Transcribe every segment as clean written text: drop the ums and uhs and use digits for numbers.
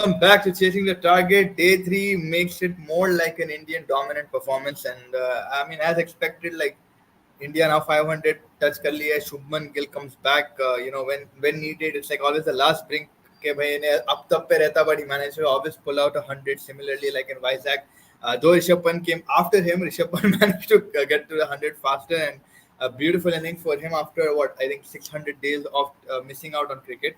Welcome back to Chasing the Target. Day three makes it more like an Indian dominant performance, and I mean, as expected, like India now 500 touch kar liya. Shubman Gill comes back. When needed, it's like always the last brink. के भाई ने अब तब पे रहता, but he managed to always pull out 100. Similarly, like in Vizag, though Rishabh Pant came after him, Rishabh Pant managed to get to the 100 faster, and a beautiful inning for him after what I think 600 days of missing out on cricket.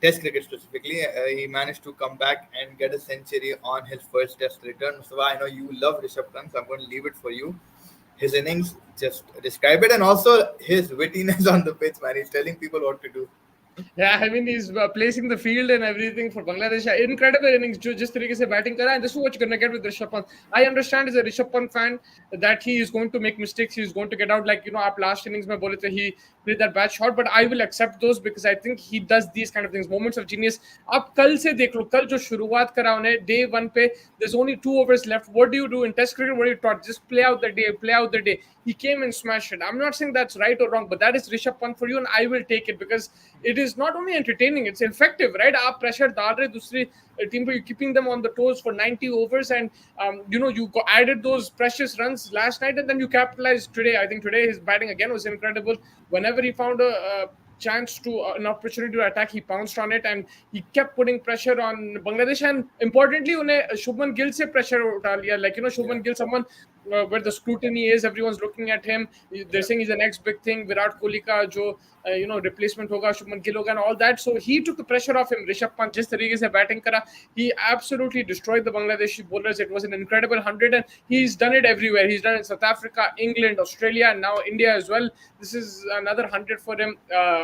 Test cricket specifically, he managed to come back and get a century on his first Test return. So I know you love Rishabh Pant, so I'm going to leave it for you. His innings, just describe it, and also his wittiness on the pitch, man. He's telling people what to do. Yeah, I mean he's placing the field and everything for Bangladesh. Incredible innings. जो जिस तरीके से batting करा, and this is what you're gonna get with Rishabh Pant. I understand as a Rishabh Pant fan that he is going to make mistakes. He is going to get out. Like आप last innings में बोले थे he played that bad shot, but I will accept those because I think he does these kind of things. Moments of genius. आप कल से देख लो, कल जो शुरुआत करा उन्हें day one पे. There's only 2 overs left. What do you do in Test cricket? What are you taught? Just play out the day. Play out the day. He came and smashed it. I'm not saying that's right or wrong, but that is Rishabh Pant for you, and I will take it because it is not only entertaining, it's effective, right? आप pressure डाल रहे दूसरी team पे, you're keeping them on the toes for 90 overs, and you added those precious runs last night, and then you capitalized today. I think today his batting again was incredible. Whenever he found a chance to an opportunity to attack, he pounced on it, and he kept putting pressure on Bangladesh. And importantly, उन्हें Shubman Gill से pressure उठा लिया. Like Shubman Gill, someone where the scrutiny is, everyone's looking at him. They're saying he's the next big thing. Virat Kohli का जो replacement होगा, Shubman Gill होगा, and all that. So he took the pressure off him. Rishabh Pant जिस तरीके से batting करा, he absolutely destroyed the Bangladeshi bowlers. It was an incredible 100, and he's done it everywhere. He's done it in South Africa, England, Australia, and now India as well. This is another 100 for him.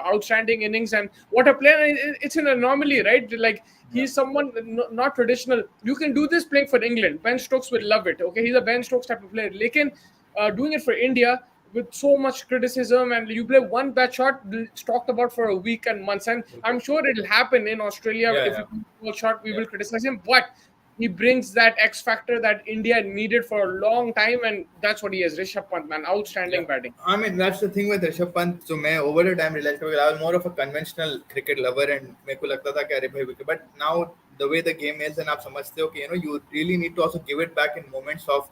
Outstanding innings, and what a player! It's an anomaly, right? Like he's someone not traditional. You can do this playing for England. Ben Stokes will love it. Okay, he's a Ben Stokes type of player. Lekin doing it for India with so much criticism, and you play one bad shot, it's talked about for a week and months, and I'm sure it'll happen in Australia. If you play a shot, we will criticize him, but he brings that X factor that India needed for a long time, and that's what he is. Rishabh Pant, man, outstanding batting. I mean, that's the thing with Rishabh Pant. So मैं over the time realized I was more of a conventional cricket lover, and मेरे को लगता था कि अरे भाई wicket. But now the way the game is, and आप समझते हो कि you really need to also give it back in moments of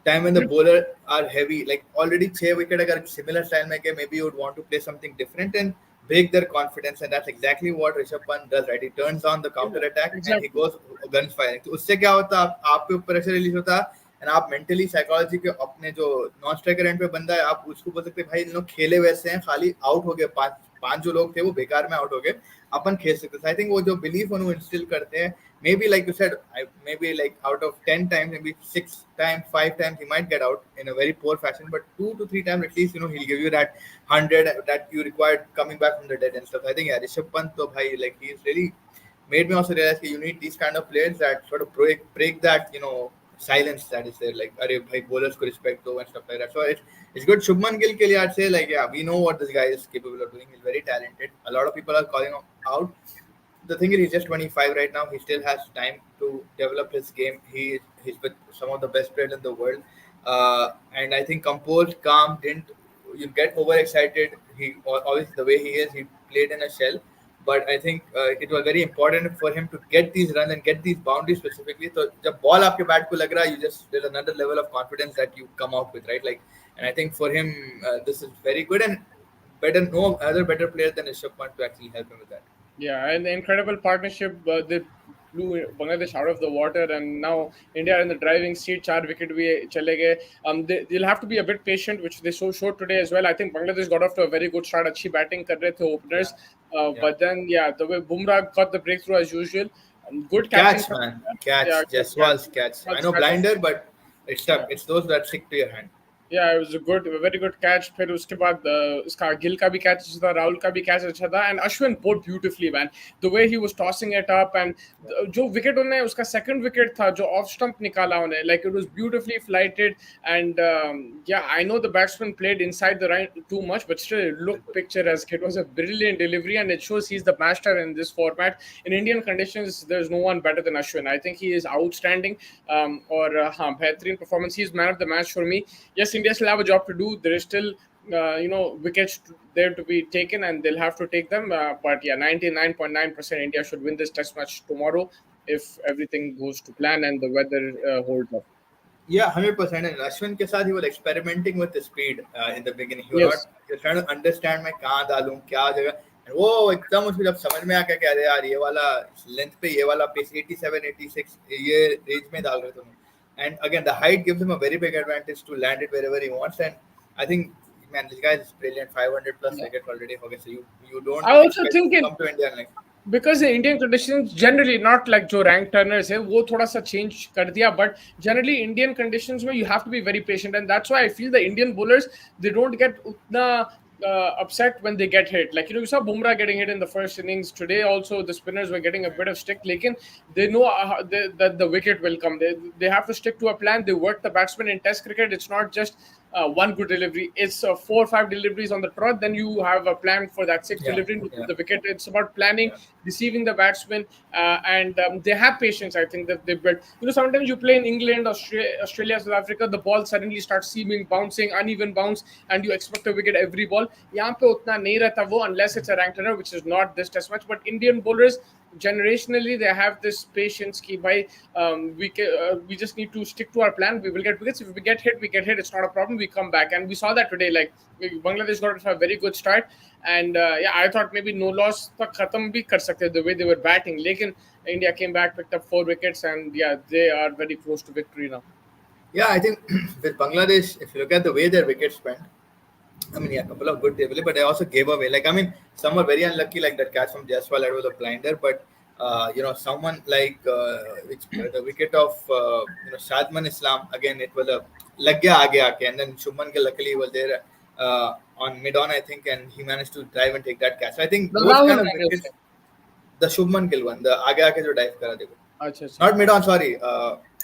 time when the bowler are heavy. Like already 6 wicket अगर similar style में के maybe you would want to play something different and break their confidence, and that's exactly what Rishabh Pant does, right? He turns on the counter attack and he goes guns firing. तो उससे क्या होता है, आप पे pressure release होता है, and आप मेंटली साइकोलॉजी के अपने जो नॉन स्ट्राइकर एंड पे बंदा है, आप उसको बोल सकते हैं भाई इन लोग खेले वैसे हैं, खाली आउट हो गए, पांच जो लोग थे वो बेकार में आउट हो गए, अपन खेल सकते हैं. आई थिंक वो जो बिलीफ उन्होंने इंस्टिल करते हैं, maybe like you said, maybe like out of 10 times, maybe 6 times, 5 times he might get out in a very poor fashion, but 2 to 3 times at least, he'll give you that 100 that you required coming back from the dead and stuff. I think Rishabh Pant, though, bhai, like he's really made me also realize that you need these kind of players that sort of break that silence that is there, like are bhai bowlers ko respect do and stuff like that. So it's good. Shubman Gill ke liye I'd say, like, yeah, we know what this guy is capable of doing. He's very talented. A lot of people are calling him out. The thing is, he's just 25 right now. He still has time to develop his game. He's with some of the best players in the world, and I think composed, calm, didn't you get overexcited. He obviously the way he is, he played in a shell, but I think it was very important for him to get these runs and get these boundaries specifically. So the ball आपके bat को लग रहा है, there's another level of confidence that you come out with, right? Like, and I think for him this is very good, and no other better player than Rishabh Pant to actually help him with that. Yeah, and the incredible partnership. They blew Bangladesh out of the water, and now India are in the driving seat. 4 wicket bhi chale gaye. They'll have to be a bit patient, which they showed today as well. I think Bangladesh got off to a very good start. Achhi batting kar rahe the openers, but then the way Bumrah got the breakthrough as usual. Good catch, catching. man. Catch. Jaswal's catch. I know blinder, but it's tough. It's those that stick to your hand. Yeah, it was a very good catch. फिर उसके बाद उसका गिल का भी catch अच्छा था, राहुल का भी catch अच्छा था, and Ashwin bowled beautifully, man. The way he was tossing it up, and जो wicket उन्हें उसका second wicket था जो off stump निकाला उन्हें, like it was beautifully flighted, and yeah, I know the batsman played inside the line too much, but still it looked picturesque. It was a brilliant delivery, and it shows he's the master in this format. In Indian conditions, there's no one better than Ashwin. I think he is outstanding. और हाँ, बेहतरीन performance. He's man of the match for me. Yes, India still have a job to do. There is still, wickets there to be taken, and they'll have to take them. But yeah, 99.9% India should win this test match tomorrow. if everything goes to plan and the weather holds up. Yeah, 100%. And Ashwin के साथ he was experimenting with the speed in the beginning. He was not Yes. he was trying to understand मैं कहाँ डालूँ क्या जगह. And वो एकदम उसको जब समझ में आ गया कि अरे यार ये वाला लेंथ पे ये वाला पेस 87 86 ये रेंज में डाल रहे तुम. And again the height gives him a very big advantage to land it wherever he wants. And I think man this guy is brilliant. 500 plus Yeah. wickets already. Okay, so you don't I also expect think him to in come to India and like because the Indian conditions generally not like जो rank turners है वो थोड़ा सा change कर दिया, but generally Indian conditions में you have to be very patient, and that's why I feel the Indian bowlers they don't get उतना upset when they get hit. Like you saw Bumrah getting hit in the first innings today. Also the spinners were getting a bit of stick. Lekin they know that the wicket will come. They have to stick to a plan. They work the batsman in Test cricket. It's not just one good delivery. It's 4 or 5 deliveries on the trot. Then you have a plan for that sixth yeah delivery to yeah the wicket. It's about planning, yeah. deceiving the batsman, and they have patience. I think that they built. Sometimes you play in England, Australia, South Africa. The ball suddenly starts seeming bouncing, uneven bounce, and you expect a wicket every ball. यहाँ पे उतना नहीं रहता वो unless it's a ranked runner, which is not this test match. But Indian bowlers generationally they have this patience ki bhai, we just need to stick to our plan. We will get wickets. If we get hit, we get hit. It's not a problem. We come back, and we saw that today. Like Bangladesh got a very good start, and yeah, I thought maybe no loss tak khatam bhi kar sakte the way they were batting. Lekin India came back, picked up 4 wickets, and yeah, they are very close to victory now. Yeah, I think with Bangladesh, if you look at the way their wickets went, I mean, yeah, a couple of good delivery, but they also gave away. Like, I mean, some were very unlucky, like that catch from Jaiswal, that was a blinder. But someone like the wicket of Shadman Islam again, it was a lag gaya aage aake, and then Shubman Gill luckily was there on mid on, I think, and he managed to drive and take that catch. So I think The those Rahul kind of Daniels wickets, the Shubman Gill one, the aage aake jo dive kara dekho. अच्छा अच्छा Not mid on, sorry.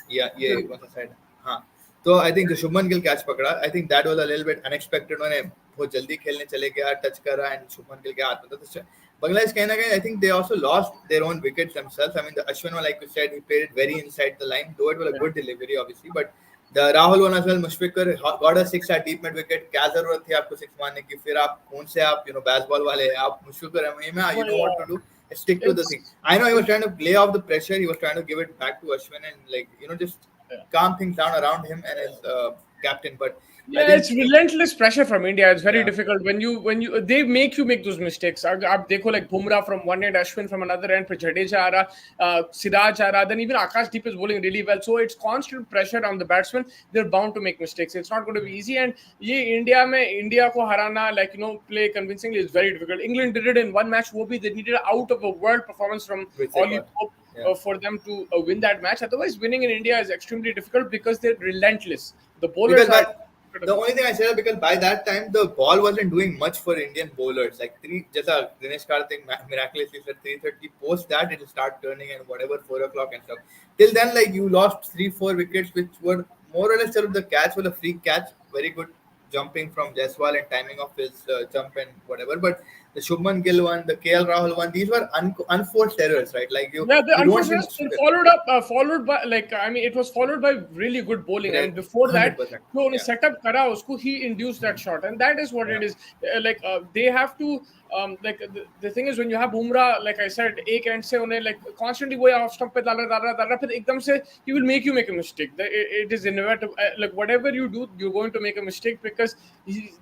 Yeah, ये कौन सा side? हाँ. तो I think the Shubman Gill catch पकड़ा. I think that was a little bit unexpected. उन्होंने बहुत जल्दी खेलने चले गया, touch करा and Shubman Gill के हाथ में था. तो Bangladesh कहीं ना कहीं I think they also lost their own wickets themselves. I mean the Ashwin one, like you said, he played it very inside the line. Though it was a good delivery obviously, but the Rahul one as well, Mushfiqur got a 6 at deep mid wicket. क्या जरूरत थी आपको 6 मारने की? फिर आप कौन से आप baseball वाले आप Mushfiqur है you know what to do. Stick to the thing. it's I know he was trying to play off the pressure. He was trying to give it back to Ashwin and just calm things down around him and his captain. But I Yeah, think it's relentless pressure from India. It's very yeah, difficult when you they make you make those mistakes. आप देखो like Bumrah from one end, Ashwin from another end, फिर Jadeja आ रहा, Siraj आ रहा, then even Akashdeep is bowling really well. So it's constant pressure on the batsman. They're bound to make mistakes. It's not going to be easy. And ये India को हराना play convincingly is very difficult. England did it in one match. वो भी they needed out of a world performance from which they Ollie got. Pope Yeah. for them to win that match. Otherwise, winning in India is extremely difficult because they're relentless. The bowlers Because are. the only thing I said is because by that time the ball wasn't doing much for Indian bowlers. Like जैसा Dinesh Karthik miraculously said 3:30. Post that it'll start turning and whatever 4 o'clock and stuff. Till then, like you lost 3-4 wickets, which were more or less sort of the catch was a free catch, very good jumping from Jaiswal and timing of his jump and whatever. But the Shubman Gill one, the KL Rahul one, these were unforced errors, right? Like Yeah, the you don't unfortunate see followed by it was followed by really good bowling, and great before that, 100%. जो उन्हें Yeah, setup करा उसको he induced that shot, and that is what yeah. it is. They have to the thing is when you have Bumrah, like I said, एक end से उन्हें like constantly वो off stump पे डाल रहा फिर एकदम से he will make you make a mistake. It is inevitable. Like whatever you do, you're going to make a mistake because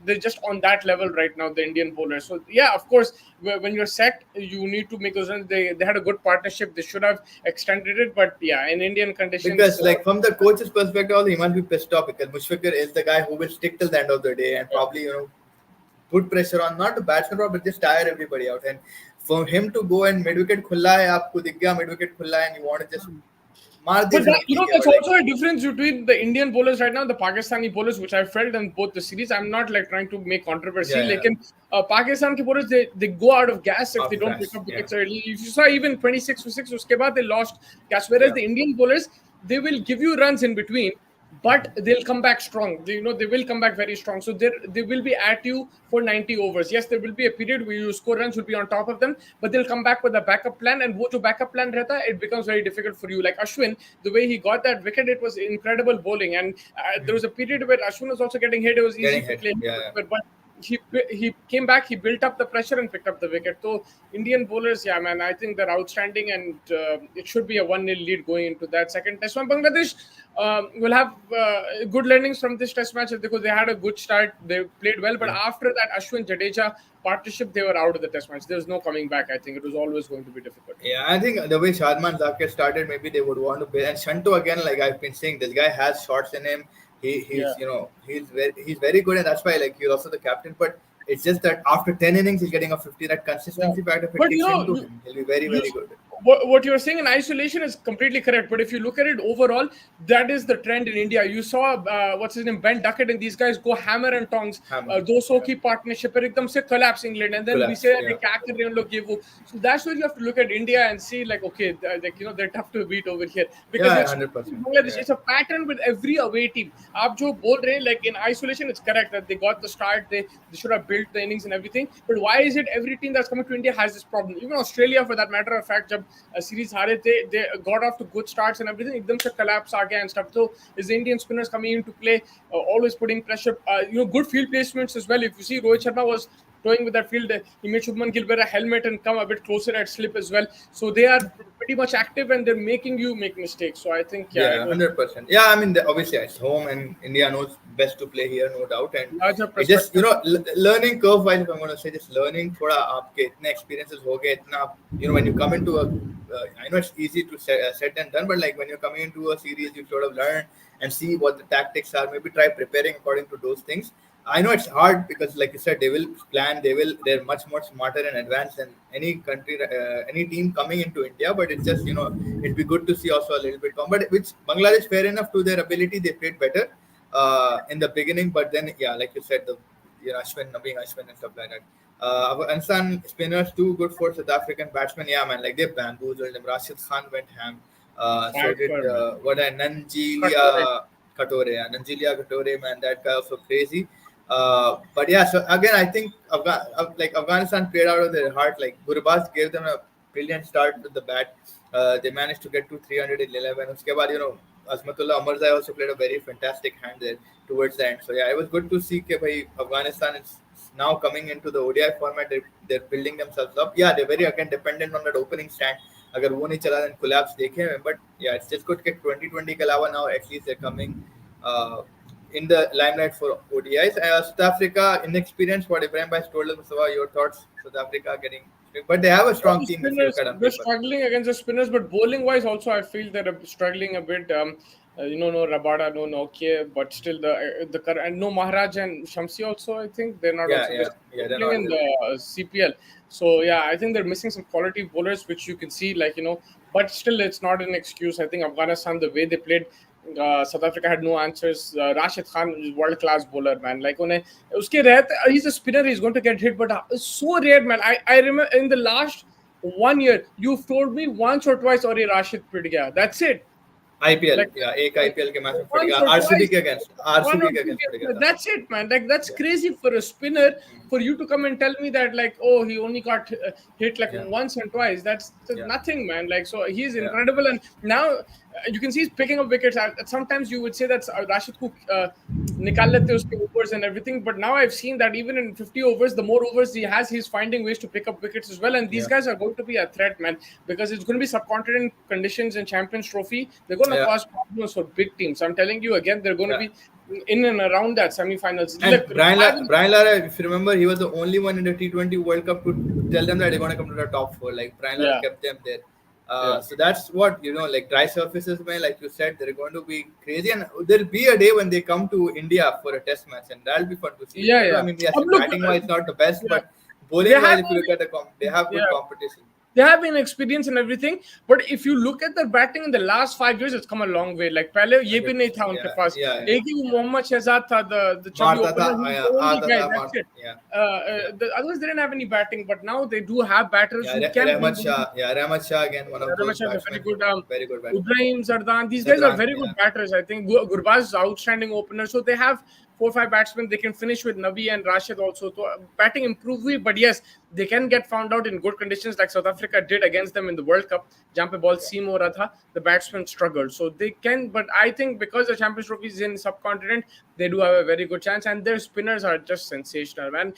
they're just on that level right now, the Indian bowlers. So yeah, of course, when you're set, you need to make those runs. They had a good partnership. They should have extended it, but yeah, in Indian conditions, Because, like, from the coach's perspective, also, he must be pissed off because Mushfiqur is the guy who will stick till the end of the day and probably, put pressure on not the batsman, but just tire everybody out. And for him to go and mid wicket khulla hai, aapko dikh gaya mid wicket khulla hai, and you want to just maar but this that, and that's also a difference between the Indian bowlers right now, the Pakistani bowlers, which I felt in both the series. I'm not like trying to make controversy, yeah, like Pakistan ki bowlers, they go out of gas if they off don't pick gas, up yeah, wickets early. If you saw even 26 for 6, uske baad they lost gas. Whereas yeah, the Indian bowlers, they will give you runs in between, but they'll come back strong. They will come back very strong. So they will be at you for 90 overs. Yes, there will be a period where your score runs will be on top of them, but they'll come back with a backup plan. And wo jo backup plan rehta, it becomes very difficult for you. Like Ashwin, the way he got that wicket, it was incredible bowling. And there was a period where Ashwin was also getting hit. It was easy getting to hit, play him, yeah, but he came back, he built up the pressure and picked up the wicket. So Indian bowlers, yeah, man, I think they're outstanding, and it should be a 1-0 lead going into that second test one. Bangladesh will have good learnings from this test match because they had a good start, they played well, but Yeah. after that Ashwin Jadeja partnership, they were out of the test match. There was no coming back. I think it was always going to be difficult. Yeah, I think the way Shadman Zakir started, maybe they would want to play. And Shanto again, like I've been saying, this guy has shots in him. Yeah. He's he's very good, and that's why like he's also the captain. But it's just that after 10 innings, he's getting a 50. That Yeah. consistency factor, if it But kicks into him, he'll be very you very good. what you're saying in isolation is completely correct. But if you look at it overall, that is the trend in India. You saw what's his name, Ben Duckett, and these guys go hammer and tongs. Hammer, दोस्तों yeah. की partnership पर एकदम से collapse England, and then we Collapse, say yeah. क्या कर रहे हैं उन लोग ये वो. So that's where you have to look at India and see like okay, like they're tough to beat over here because Yeah, it's 100%. Bangladesh. Yeah. It's a pattern with every away team. आप जो बोल रहे हैं like in isolation, it's correct that they got the start, they should have built the innings and everything. But why is it every team that's coming to India has this problem? Even Australia, for that matter of fact, जब series हारे थे, they got off to good starts and everything. एकदम से collapse आ गया and stuff. So is the Indian spinners coming into play, always putting pressure. Good field placements as well. If you see, Rohit Sharma was toying with that field. He made Shubman Gill wear a helmet and come a bit closer at slip as well. So they are pretty much active and they're making you make mistakes. So I think Yeah, it was 100%. Yeah, I mean, obviously it's home, and India knows best to play here, no doubt. And larger it just perspective. learning curve wise, if I'm going to say, just learning. थोड़ा आपके इतने experiences हो गए, इतना when you come into a, I know it's easy to set and done, but like when you're coming into a series, you sort of learn and see what the tactics are. Maybe try preparing according to those things. I know it's hard because, like you said, they will plan. They're much more smarter and advanced than any country, any team coming into India. But it's just it'd be good to see also a little bit. But which Bangladesh, fair enough to their ability, they played better in the beginning. But then, yeah, like you said, the Ashwin, being Ashwin and stuff like that. Afghanistan spinners too good for South African batsmen. Yeah, man, like they bamboozled them. Rashid Khan went ham. So did Backward, man. what a Katore. Nanjilia Katore, man, that guy also crazy. But yeah, so again, I think Afghanistan played out of their heart. Like Gurbaz gave them a brilliant start with the bat. They managed to get to 311. Uske baad, Azmatullah Omarzai also played a very fantastic hand there towards the end. So yeah, it was good to see that Afghanistan is now coming into the ODI format. They're building themselves up. Yeah, they're very again dependent on that opening stand. अगर वो नहीं चला then collapse देखे हैं. But yeah, it's just good that 2020 के अलावा now at least they're coming in the limelight for ODIs. South Africa, inexperienced, what Ibrahim Bhai told us. Mustafa, your thoughts? South Africa getting, but they have a strong team if you look at on They're paper. struggling against the spinners, but bowling wise, also I feel they're struggling a bit. No Rabada, no Nokia, but still and no Maharaj and Shamsi also. I think they're not also They're they're not in the CPL. So yeah, I think they're missing some quality bowlers, which you can see, but still it's not an excuse. I think Afghanistan, the way they played. South Africa had no answers. Rashid Khan is world class bowler, man. Like he's a spinner. He's going to get hit, but it's so rare, man. I remember in the last 1 year, you've told me once or twice, "Or Rashid pit gaya." That's it. IPL, Like yeah, एक IPL के match में फट once गया or RCB twice, के against one RCB or के two against फट गया games. था. That's it, man. Like that's Yeah. crazy for a spinner. For you to come and tell me that, like, oh, he only got hit like Yeah. once and twice. That's Yeah. nothing, man. Like, so he's Yeah. incredible, and now you can see he's picking up wickets. Sometimes you would say that Rashid को निकाल लेते उसके overs and everything, but now I've seen that even in 50 overs, the more overs he has, he's finding ways to pick up wickets as well. And these Yeah. guys are going to be a threat, man, because it's going to be subcontinent conditions in Champions Trophy. They're going to Yeah. cause problems for big teams. I'm telling you again, they're going to Yeah. be in and around that semi-finals. And Look, Brian Lara, if you remember, he was the only one in the T20 World Cup to tell them that they're going to come to the top four. Like Brian Lara Yeah. kept them there. Yeah. So that's what like dry surfaces, man. Like you said, they're going to be crazy, and there'll be a day when they come to India for a test match, and that'll be fun to see. Yeah, yeah. I mean, yes, Look, batting wise not the best, yeah. but bowling They wise, have if you look at they have good yeah. competition. They have been experienced and everything, but if you look at their batting in the last 5 years, it's come a long way. Like पहले ये भी नहीं था उनके पास. एक ही वो मोहम्मद शहजाद था, the chubby मारता था, opener, he's the only आता guy. था, That's it. yeah. The others didn't have any batting, but now they do have batters who can. Rahmat Shah again, one of those Rahmat Shah is batsmen. Very good batsman. Ibrahim Zardan, these guys are very good batters. I think Gurbaz is outstanding opener, so they have 4 5 batsmen. They can finish with Nabi and Rashid also. So batting improve, but yes, they can get found out in good conditions like South Africa did against them in the World Cup. जहाँ पे ball seam हो रहा था, the batsmen struggled. So they can, but I think because the Champions Trophy is in subcontinent, they do have a very good chance, and their spinners are just sensational, man.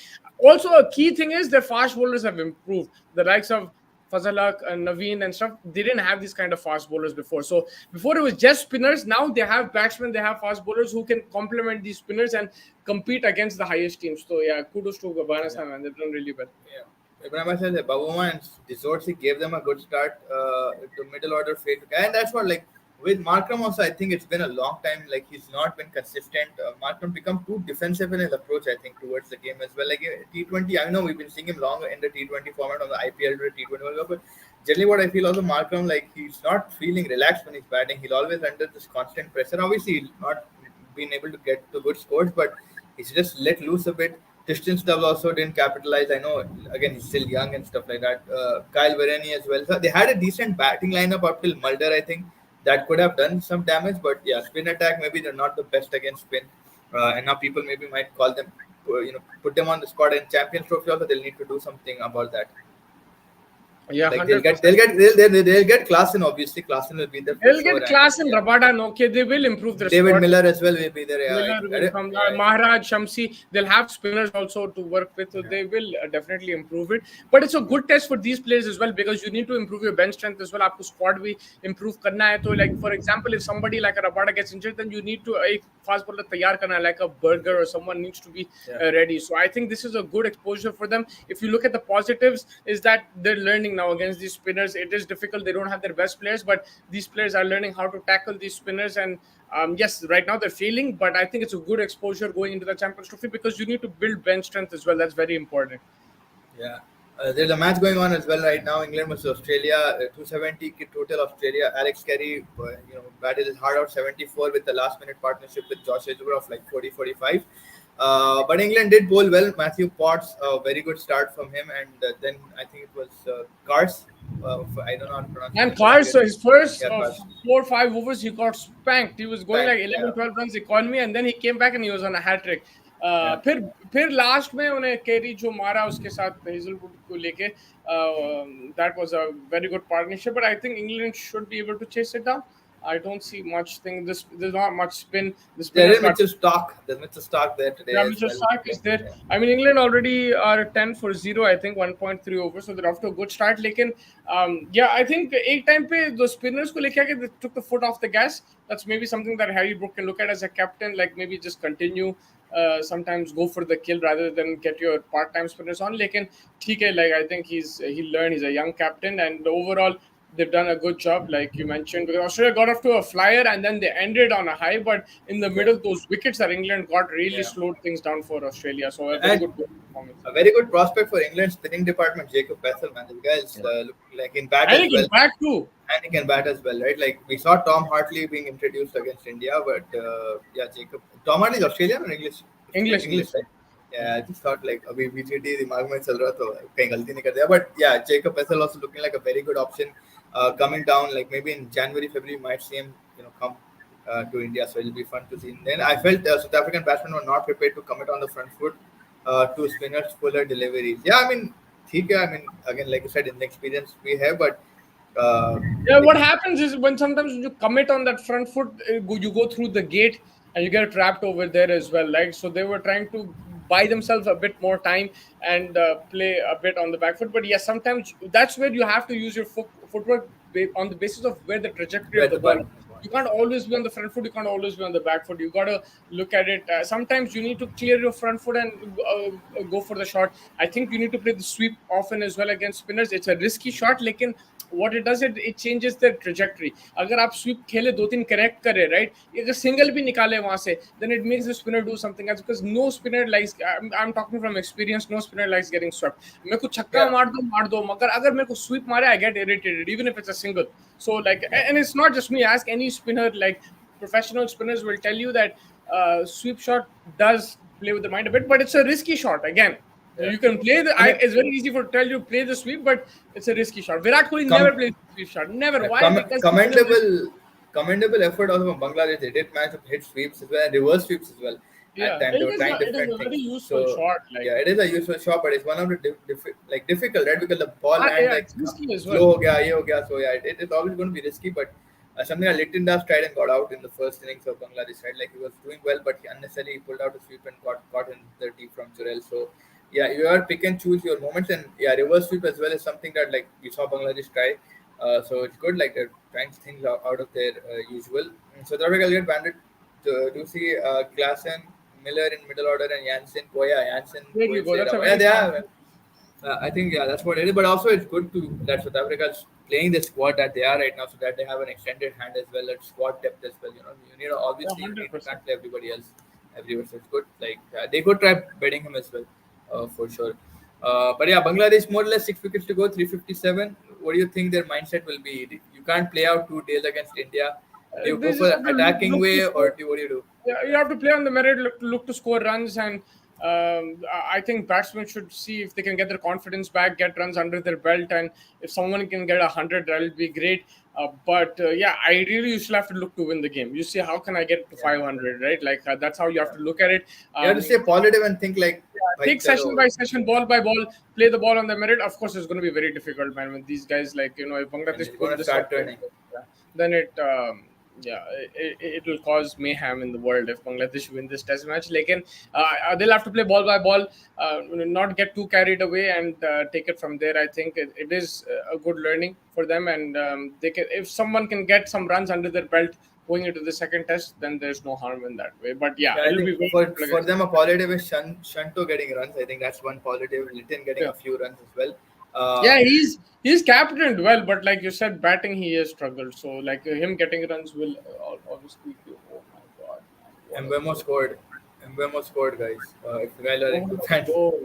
Also, a key thing is their fast bowlers have improved. The likes of Fazalak and Naveen and stuff, they didn't have these kind of fast bowlers before. So before it was just spinners. Now they have batsmen, they have fast bowlers who can complement these spinners and compete against the highest teams. So yeah, kudos to Gabana, man. They've done really well. Yeah. Ibrahim says that Babuma and Disorsi gave them a good start to middle order phase. And that's what, like, with Markram also, I think it's been a long time. Like, he's not been consistent. Markram become too defensive in his approach, I think, towards the game as well. Like, T20, I know we've been seeing him longer in the T20 format on the IPL to T20 World Cup, but generally what I feel also, Markram, like, he's not feeling relaxed when he's batting. He's always under this constant pressure. Obviously, he's not been able to get to good scores, but he's just let loose a bit. Tristan Stubbs also didn't capitalize. I know, again, he's still young and stuff like that. Kyle Varane as well. So they had a decent batting lineup up till Mulder, I think, that could have done some damage. But yeah, spin attack, maybe they're not the best against spin. And now people maybe might call them, put them on the squad. And Champions Trophy also, they'll need to do something about that. Yeah, Like 100%. they'll get Klaasen, obviously. Klaasen will be there. They'll get Klaasen, Rabada, and okay, they will improve their David squad. Miller as well will be there. Miller will come, Maharaj, Shamsi, they'll have spinners also to work with, so they will definitely improve it. But it's a good test for these players as well, because you need to improve your bench strength as well. आपको squad भी improve करना है. So, like, for example, if somebody like a Rabada gets injured, then you need to a fast bowler तैयार करना, like a Burger or someone needs to be ready. So I think this is a good exposure for them. If you look at the positives, is that they're learning now against these spinners. It is difficult. They don't have their best players, but these players are learning how to tackle these spinners. And yes, right now they're failing, but I think it's a good exposure going into the Champions Trophy, because you need to build bench strength as well. That's very important. Yeah. There's a match going on as well right now. England versus Australia, 270 total. Australia, Alex Carey, battled his hard out 74 with the last minute partnership with Josh Edgeworth of like 40-45. But England did bowl well. Matthew Potts, a very good start from him, and then I think it was Kars. I don't know how to pronounce it. And Kars, so his first 4 or 5 overs, he got spanked. He was going like 11-12 runs economy, and then he came back and he was on a hat trick. फिर last में उन्हें carry जो मारा उसके साथ Hazlewood को लेके, that was a very good partnership, but I think England should be able to chase it down. I don't see much thing. There's not much spin. There is Mitchell Stark. There's Mitchell Stark there today. Yeah, Mitchell Stark is there. I mean, England already are 10-0, I think, 1.3 over, so they're off to a good start. लेकिन yeah, I think एक time पे the spinners को लेके आके they took the foot off the gas. That's maybe something that Harry Brook can look at as a captain. Like maybe just continue. Sometimes go for the kill rather than get your part-time spinners on. लेकिन ठीक है, like I think he learned. He's a young captain, and overall they've done a good job, like you mentioned, because Australia got off to a flyer and then they ended on a high, but in the middle, those wickets that England got really slowed things down for Australia. So a very good performance. A very good prospect for England's spinning department, Jacob Bethel, man. This guy is look like in bat and as he well. can bat too. And he can bat as well, right? Like we saw Tom Hartley being introduced against India, but yeah, Jacob. Tom Hartley is Australian or English? English. Right? Yeah, I just thought like अभी BGT दिमाग में चल रहा तो कहीं गलती नहीं कर दिया. But yeah, Jacob Bethel also looking like a very good option. Coming down, like maybe in January, February, might see him, come to India. So it'll be fun to see. Then I felt South African batsmen were not prepared to commit on the front foot to spinners' fuller deliveries. Yeah, I mean, again, like you said, inexperience we have, but yeah, what happens is when sometimes you commit on that front foot, you go through the gate and you get trapped over there as well. Like so, they were trying to buy themselves a bit more time and play a bit on the back foot. But yes, sometimes that's where you have to use your footwork on the basis of where the trajectory of the ball. You can't always be on the front foot. You can't always be on the back foot. You got to look at it. Sometimes you need to clear your front foot and go for the shot. I think you need to play the sweep often as well against spinners. It's a risky shot, lekin what it does, it changes their trajectory. अगर आप sweep खेले 2-3 connect करे, right? अगर single भी निकाले वहाँ से, then it makes the spinner do something else, because no spinner likes. I'm talking from experience. No spinner likes getting swept. मेरे को छक्का मार दो, मगर अगर मेरे को sweep मारे, I get irritated, even if it's a single. So like, and it's not just me. Ask any spinner. Like professional spinners will tell you that sweep shot does play with the mind a bit, but it's a risky shot again. You can play it's very easy to tell you play the sweep, but it's a risky shot. Virat Kohli never plays the sweep shot. Never. Why? Because commendable effort also from Bangladesh. They did manage to hit sweeps as well, and reverse sweeps as well. at Yeah, time. They were trying it is different a very things. useful So shot. Like, yeah, it is a useful shot, but it's one of the like difficult, right? Because the ball lands yeah, like it's risky as well. slow ho gaya, ye ho gaya. So yeah, it is always going to be risky. But something like Litton Das tried and got out in the first innings of Bangladesh, right? Like he was doing well, but he unnecessarily pulled out a sweep and got caught in the deep from Churel. So yeah, you are pick and choose your moments, and yeah, reverse sweep as well is something that like we saw Bangladesh try. So it's good, like they're trying things out of their usual. South Africa will get banded. Do you see Klassen, Miller in middle order, and Janssen, Koya, Janssen, There you Koya, go. That's a yeah, very they strong. are. I think yeah, that's what it is. But also, it's good to that South Africa is playing the squad that they are right now, so that they have an extended hand as well, at squad depth as well. You know, you need Yeah, obviously you hundred need you percent. can't play everybody else everywhere. So it's good. Like they could try betting him as well, for sure. But yeah, Bangladesh more or less 6 wickets to go, 357. What do you think their mindset will be? You can't play out 2 days against India. Do you They go for just have to attacking look to way or score. do what do you do? Yeah, you have to play on the merit, look to score runs, and I think batsmen should see if they can get their confidence back, get runs under their belt, and if someone can get 100, that'll be great. But yeah, ideally you still have to look to win the game. You see, how can I get to Yeah, 500, right? Like that's how you have yeah. to look at it. You have to stay positive and think like, Yeah, "Bhai, take session chalo." by session, ball by ball, play the ball on the merit. Of course, it's going to be very difficult, man. When these guys, like, if And Bangladesh it's pull gonna this off, start turning. then yeah, it will cause mayhem in the world if Bangladesh win this test match. Like, they'll have to play ball by ball, not get too carried away, and take it from there. I think it is a good learning for them, and they can, if someone can get some runs under their belt going into the second test, then there's no harm in that way. But yeah, Yeah, I it'll be think very for difficult for against. them a positive is Shanto getting runs. I think that's one positive. Litton getting Yeah. a few runs as well. Yeah, he's captained well, but like you said, batting he has struggled. So like him getting runs will obviously. Oh my god, man, what a Mbemo goal! scored. Mbemo scored, guys. If you guys are What into a fans, goal!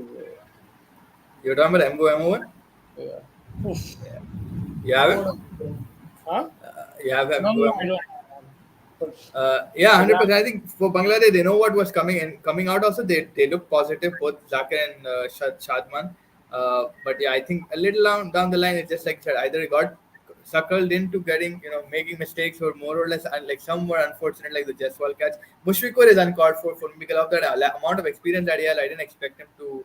you're talking about Mbemo one? Yeah. Oof. Yeah. You have What him? a goal. Huh? You have No, no, I Mbemo? don't. But Yeah, but yeah, 100%. I think for Bangladesh, they know what was coming and coming out. Also, they look positive, both Zakir and Shadman. But yeah, I think a little down the line, it's just like I said, either it got suckled into getting making mistakes, or more or less like some were unfortunate, like the Jaiswal catch. Mushfiqur is uncalled for me because of that amount of experience that he had. I didn't expect him to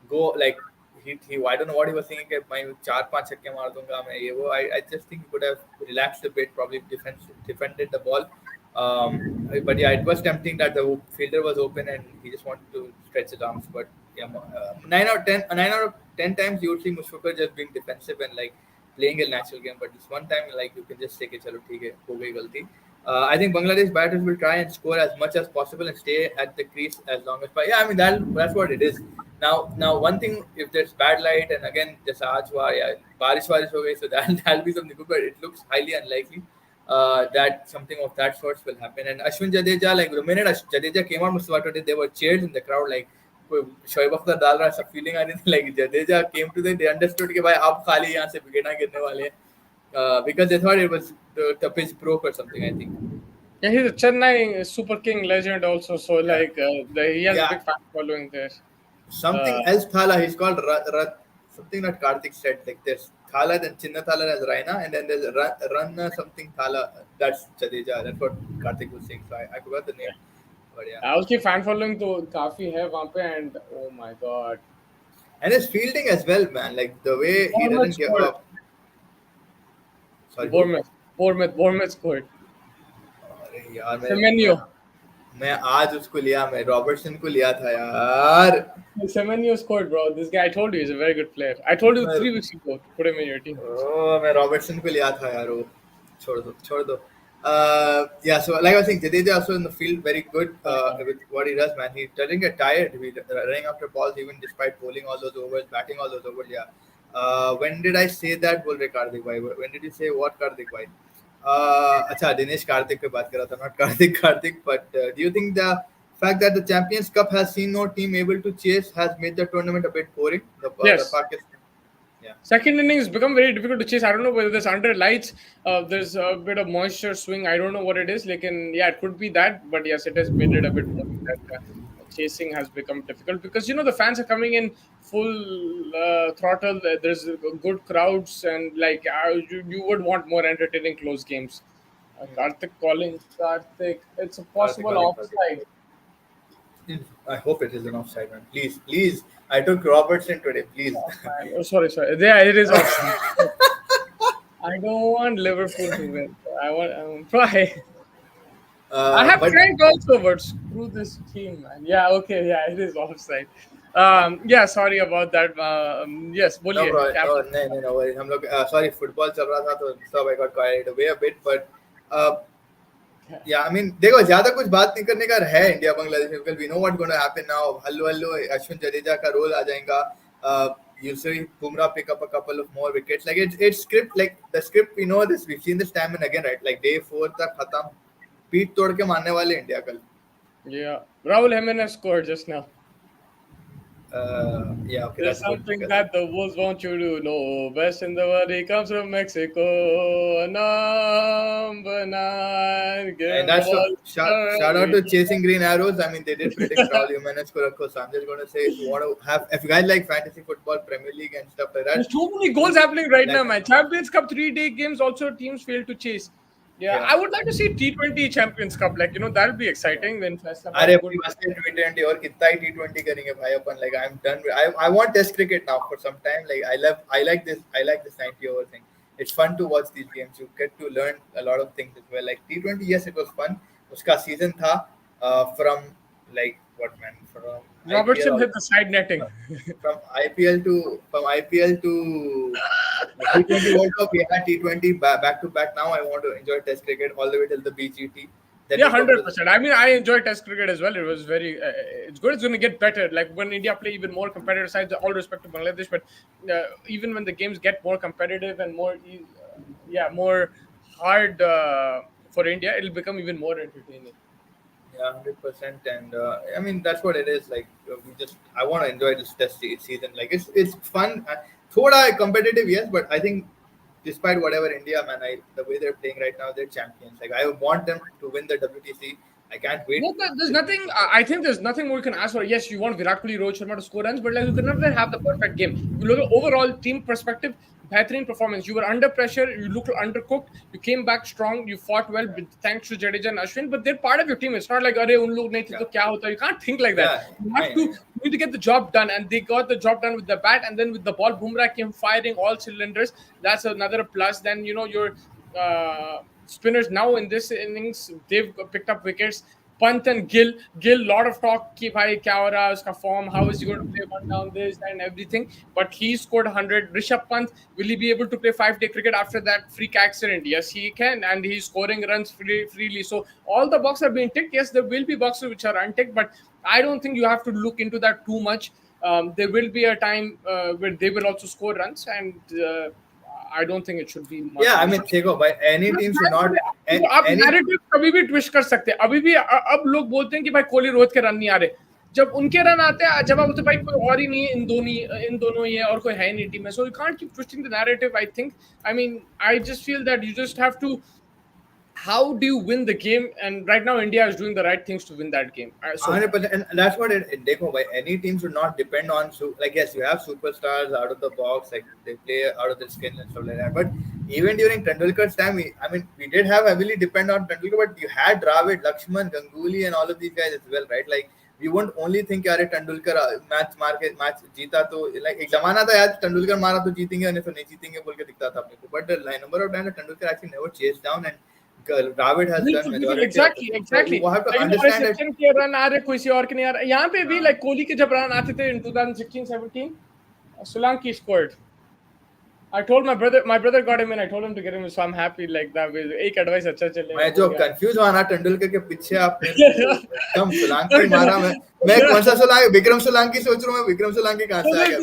go like he I don't know what he was thinking. कि मैं 4-5 छक्के मार दूंगा मैं ये वो. I just think he could have relaxed a bit, probably defended the ball. But yeah, it was tempting that the fielder was open and he just wanted to stretch his arms. But yeah, 9 out of 10 times you would see Mushfiqur just being defensive and like playing a natural game. But this one time, like you can just take it, chalo, theek hai, ho gayi galti. I think Bangladesh batters will try and score as much as possible and stay at the crease as long as. But yeah, I mean that's what it is. Now one thing, if there's bad light and again there's aaj hua, yeah, बारिश हो गई, so that'll be something good. But it looks highly unlikely that something of that sort will happen. And Ashwin Jadeja, like the minute Jadeja came out, Mustafa today, there were cheers in the crowd, like Shoaib Akhtar डाल रहा है, सब feeling आ रही थी. Like Jadeja came to them, they understood कि भाई अब खाली यहाँ से विकेट गिरने वाले हैं. Because they thought it was the pitch broke or something, I think. yeah, he's a Chennai Super King legend also. So Yeah, like he has a yeah. big fan following there. Uh, Something else Thala, he's called something that Karthik said, like there's Thala, then Chinna Thala as Raina, and then there's Ranna something Thala, that's Jadeja, that's what Karthik was saying. So I forgot the name, but yeah. उसकी fan following तो काफी है वहाँ पे, and oh my god, And his fielding as well, man. Like the way he Bournemouth doesn't give scored. up. Sorry, who? Bournemouth scored. अरे यार Semenyo. मैं आज उसको लिया, मैं रॉबर्टसन को लिया था यार. Semenyo scored, bro. This guy, I told you, he's a very good player. I told you मैं 3 weeks ago to put him in your team. मैं रॉबर्टसन को लिया था यार. वो छोड़ दो. Yeah, so like I was saying, Jadeja also in the field very good with what he does, man. He doesn't get tired. He's running after balls even despite bowling all those overs, batting all those overs. Yeah. When did I say that? बोल रहे कार्तिक भाई. When did you say what, Kartik भाई? अच्छा, दिनेश कार्तिक पे बात कर रहा था, not Kartik. But do you think the fact that the Champions Cup has seen no team able to chase has made the tournament a bit boring? The Yes. Pakistan. Yeah. Second innings become very difficult to chase. I don't know whether there's under lights, there's a bit of moisture swing. I don't know what it is. Like, yeah, it could be that, but yes, it has made it a bit more that chasing has become difficult because the fans are coming in full throttle. There's good crowds, and like you would want more entertaining close games. Karthik calling Karthik. It's a Karthik possible calling. offside. I hope it is an offside, man. Please, please. I took Robertson today. Please. Offside. Oh, sorry, sorry. Yeah, it is offside. I don't want Liverpool to win. I want try. I have But Trent also, but screw this team, man. Yeah, okay, yeah, it is offside. Yeah, sorry about that. Yes, no, बोलिए bro. क्या No, बोल no, no, no worries. हम लोग sorry, football चल रहा था तो सब I got carried away a bit, but uh, रहे हैं? yeah, I mean, देखो ज्यादा कुछ बात नहीं करने का है इंडिया बांग्लादेश में because we know what's going to happen now. Hello hello Ashwin Jadeja का रोल आ जाएगा. You'll see Bumrah pick up a couple of more wickets. Like it's script like the script we know this. We've seen this time and again, right? Like day 4 तक खत्म. पीठ तोड़ के मारने वाले India कल. Yeah, Raul Jimenez scored just now. Yeah, okay, There's that's about something discussing. that the Wolves want you to know. Best in the world, he comes from Mexico. Number nine, And give the that's ball. shout out to Chasing Green Arrows. I mean, they did predict Raul Jimenez को रखो. So I'm just going to say, if you want to have, if you guys like fantasy football, Premier League and stuff like There's that, too many goals happening right now, like, man. Champions Cup 3-day games also teams fail to chase. Yeah, yeah. I would like to see T20 Champions Cup. Like, that'll be exciting when some अरे good. भाई बस T20 और कितना ही T20 करेंगे भाई अपन like I'm done with, I want Test cricket now for some time like I like this 90 over thing. It's fun to watch these games. You get to learn a lot of things as well. Like T20, yes, it was fun. उसका season था from like what man from IPL Robertson hit the side netting. from IPL to T20 World Cup. We had T20 back to back. Now I want to enjoy Test cricket all the way till the BGT. Then Yeah, we come to the 100%. I mean, I enjoy Test cricket as well. It was very, it's good. It's going to get better. Like when India play even more competitive sides, all respect to Bangladesh, but even when the games get more competitive and more, yeah, more hard for India, it'll become even more entertaining. Yeah, 100%. And I mean, that's what it is. Like, we just, I want to enjoy this season. Like, it's fun. Thoda competitive, yes, but I think despite whatever India, man, the way they're playing right now, they're champions. Like, I want them to win the WTC. I can't wait. No, there's nothing. I think there's nothing more you can ask for. Yes, you want Virat Kohli, Rohit Sharma to score runs, but like you can never have the perfect game. You look at overall team perspective, bettering performance. You were under pressure. You looked undercooked. You came back strong. You fought well, thanks to Jadeja and Ashwin. But they're part of your team. It's not like अरे उन लोग नहीं थे Yeah, तो क्या होता. You can't think like that. yeah, You have to. yeah. You need to get the job done, and they got the job done with the bat, and then with the ball, Bumrah came firing all cylinders. That's another plus. Then your spinners now in this innings they've picked up wickets. Pant and Gill, lot of talk कि भाई क्या हो रहा है उसका form, how is he going to play one down this and everything. But he scored 100. Rishabh Pant, will he be able to play 5-day cricket after that freak accident? Yes, he can, and he's scoring runs freely. So all the boxes are being ticked. Yes, there will be boxes which are unticked, but I don't think you have to look into that too much. There will be a time where they will also score runs, and I don't think it should be much Yeah, of I an mean, issue. देखो भाई, any team should not, आप any, narrative कभी भी twist कर सकते हैं अभी भी अब लोग बोलते हैं कि भाई कोहली रोहित के रन नहीं आ रहे जब उनके रन आते हैं जब आप बोलते हैं भाई कोई और ही नहीं है इन दोनों ही है और कोई है नहीं टीम में so you can't keep twisting the narrative I think I mean I just feel that you just have to how do you win the game and right now India is doing the right things to win that game so far. 100%, and that's what देखो भाई, any team should not depend on like yes, you have superstars out of the box, like they play out of their skin and stuff like that. But even during Tendulkar's time, I mean, we did have heavily depend on Tendulkar, but you had Dravid, Lakshman, Ganguly, and all of these guys as well, right? Like we won't only think यार Tendulkar match जीता तो like एक जमाना था यार Tendulkar मारा तो जीतेंगे नहीं तो नहीं जीतेंगे बोल के दिखता था अपने को. But the number of times that Tendulkar actually never chased down, and Dravid has done बिल्कुल majority of the exactly thing. So exactly you have to लेकिन understand that. रिसेप्शन के रन आ रहे किसी और के नहीं आ रहे यहाँ पे भी लाइक कोहली के जब रन आते थे इन 2016-17 Solanki scored. I told my brother got him in. I told him to get him, so I'm happy like that. एक advice अच्छा चले. मैं जो कंफ्यूज हुआ ना तेंदुलकर के पीछे आपने एकदम सोलंकी मारा. मैं कौन सा सोलंकी, विक्रम सोलंकी सोच रहा हूँ मैं. विक्रम सोलंकी कहाँ से आ गया?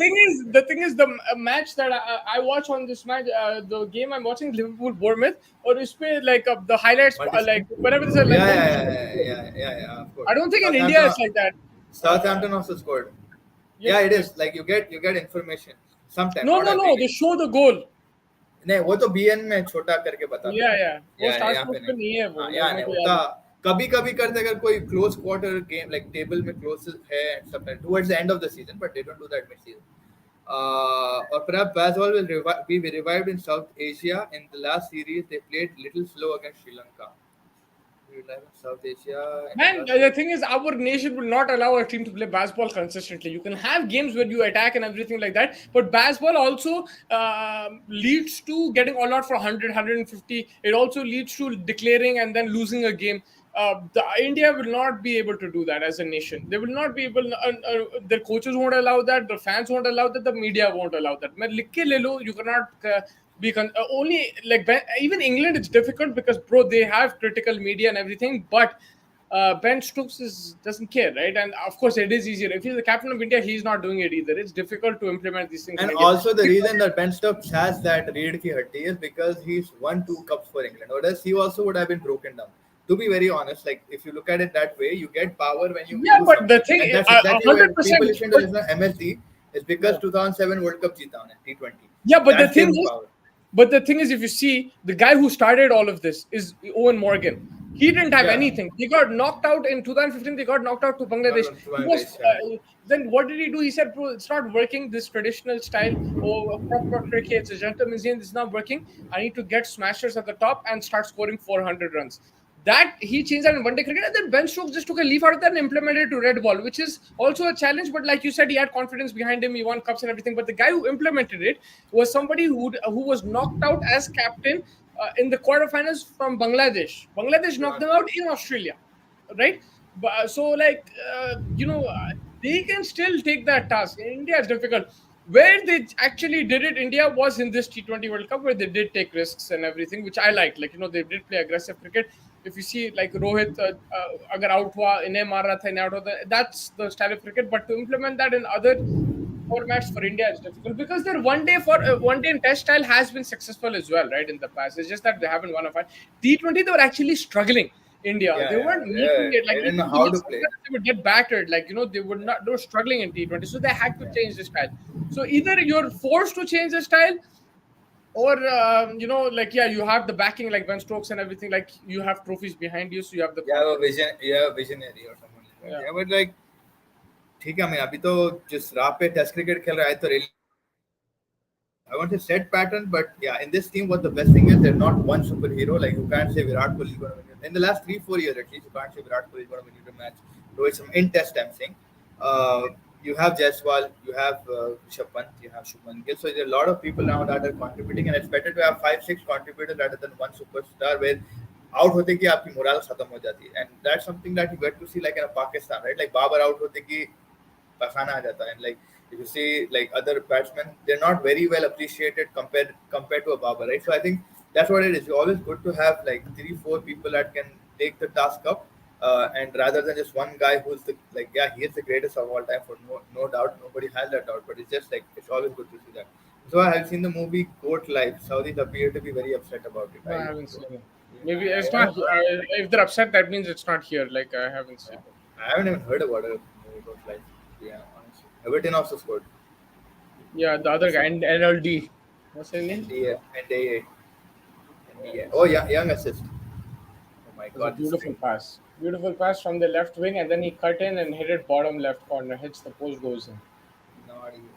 The thing is the match that I watch on this match, the game I'm watching Liverpool Bournemouth, और इसपे like the highlights like whenever there's a like yeah, of course. I don't think in India it's like that. Southampton also scored. Yeah, it is like you get information sometimes. No, they show the goal. नहीं वो तो BN में छोटा करके बताते हैं. Yeah. वो start पे नहीं है वो. यहाँ नहीं होता. कभी कभी करते अगर कोई close quarter game like table में क्लोज है सब towards the end of the season, but they don't do that mid season. Or perhaps Baseball will be revived in South Asia. In the last series, they played little slow against Sri Lanka. South Asia and Man, India. the thing is, our nation will not allow a team to play basketball consistently. You can have games where you attack and everything like that, but basketball also leads to getting all out for 100, 150. It also leads to declaring and then losing a game. India will not be able to do that as a nation. They will not be able. Their coaches won't allow that. The fans won't allow that. The media won't allow that. Man, लिख के ले लो. You cannot only like even England. It's difficult because bro, they have critical media and everything, but Ben Stokes doesn't care, right? And of course, it is easier. If he's the captain of India, he's not doing it either. It's difficult to implement these things in And India. also the reason that Ben Stokes has that reed ki hatti is because he's won 2 cups for England. Or else he also would have been broken down. To be very honest, like if you look at it that way, you get power when you Yeah, do but the something. thing, And that's a exactly where hundred people percent. listen to But listen to MSD is because yeah, 2007 World Cup jeeta on T20. yeah, but the That gave thing him is, power. if you see the guy who started all of this is Owen Morgan. He didn't have Yeah. anything. They got knocked out in 2015. They got knocked out to Not Bangladesh. on He was Bangladesh, yeah. then what did he do? He said, "Bro, it's not working. This traditional style or proper cricket, it's a gentleman's game. This is not working. I need to get smashers at the top and start scoring 400 runs." That he changed that in one day cricket, and then Ben Stokes just took a leaf out of that and implemented it to red ball, which is also a challenge. But like you said, he had confidence behind him. He won cups and everything. But the guy who implemented it was somebody who was knocked out as captain in the quarterfinals from Bangladesh. Bangladesh knocked them out in Australia, right? So like they can still take that task. In India, it's difficult. Where they actually did it, India was in this T20 World Cup where they did take risks and everything, which I liked. Like they did play aggressive cricket. If you see like Rohit, agar out hua, inhe maar raha tha, inhe out hota, that's the style of cricket. But to implement that in other formats for India is difficult because their one day and test style has been successful as well, right? In the past, it's just that they haven't won a fight. T20 they were actually struggling. India, Yeah, they yeah, weren't making yeah. it like They didn't know even how to play. sometimes they would get battered. Like they would not. They were struggling in T20, so they had to change the style. So either you're forced to change the style, or like yeah, you have the backing like Ben Stokes and everything. Like you have trophies behind you, so you have the You have a confidence. vision, you have a visionary or someone like that. Yeah. Yeah, but like, ठीक है, मैं अभी तो जिस राह पे test cricket खेल रहा है तो really I want a set pattern, but yeah, in this team, what the best thing is they're not one superhero. Like you can't say Virat Kohli is going to win you. In the last 3-4 years, at least, you can't say Virat Kohli is going to win you the match. Rohit Sharma in Test, I'm saying. You have Jaiswal, you have Rishabh Pant, you have Shubman Gill. So there are a lot of people now that are contributing, and it's better to have 5-6 contributors rather than one superstar where out होते कि आपकी moral खत्म हो जाती है. And that's something that you get to see like in Pakistan, right? Like Babar out होते कि पखाना आ जाता है. And like if you see like other batsmen, they're not very well appreciated compared to a Babar, right? So I think that's what it is. It's always good to have like 3-4 people that can take the task up, and rather than just one guy who's he is the greatest of all time for no doubt. Nobody has that doubt, but it's just like it's always good to see that. So I have seen the movie Goat Life. Saudis appear to be very upset about it. No, I haven't So, seen it. Maybe I, it's I, not. If they're upset, that means it's not here. Like I haven't seen it. I haven't even heard about a movie Goat Life. Yeah, honestly. Everton also scored. Yeah, the other guy, NLD. What's his name? NDA, NDA, NDA. Oh, yeah, young assist. Oh my It was a God, this beautiful thing. pass. Beautiful pass from the left wing, and then he cut in and hit it bottom left corner. Hits the post, goes in. Not even.